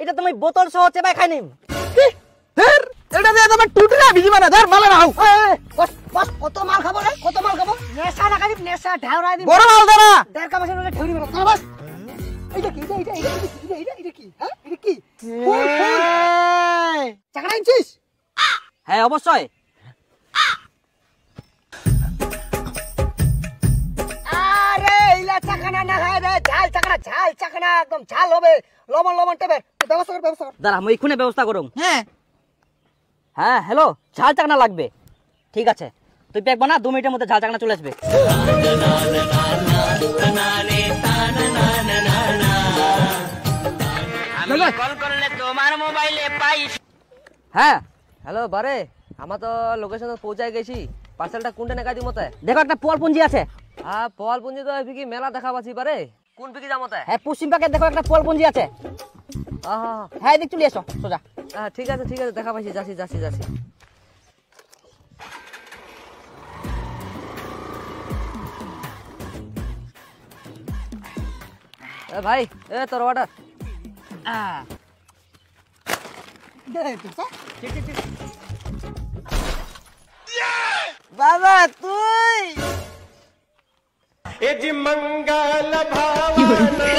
এটা তুমি বোতল সহ চেবাই খাই নিম। ধর এটা দিয়ে তোমার টুটরা ভিজিবা না, ধর মাল নাও। বস বস, কত মাল খাবো রে, কত মাল খাবো? নেশা না খাই, নেশা ঢাউরাই দিম। বড় মাল দাও না। দেড় কাপ আছে ঠেউরি মারো। চল বস। এটা কি? এটা কি? হ্যাঁ এটা কি? ফুল ফুল চাকরা আনছিস? হ্যাঁ অবশ্যই। আরে ইলা চাকনা না খায় রে, ঝাল চাকনা একদম ঝাল হবে, লবণ লবণ টেবে। ব্যবস্থা কর। দাঁড়া আমি এক্ষুনি ব্যবস্থা করুম। হ্যাঁ হ্যালো, ঝাল চাকনা লাগবে। ঠিক আছে তুই প্যাক বানা, 2 মিনিটের মধ্যে ঝাল চাকনা চলে আসবে। হ্যাঁ হ্যালো বারে, আমার তো লোকেশনে পৌঁছায় গেছি। পার্সেলটা কোনটা নেকা দিমতে? দেখো একটা পোয়ালপুঞ্জি আছে। পোয়ালপুঞ্জি তো এফিকি মেলা দেখা পাচ্ছি বারে। কোন ফিকি যামতে? হ্যাঁ পশ্চিম পাকে দেখো একটা পোয়ালপুঞ্জি আছে। হ্যাঁ এদিক চলে এসো সোজা। ঠিক আছে দেখা পাচ্ছি, যাচ্ছি। ভাই তোর অর্ডার। বাবা তুই এ জি মঙ্গল ভাবনা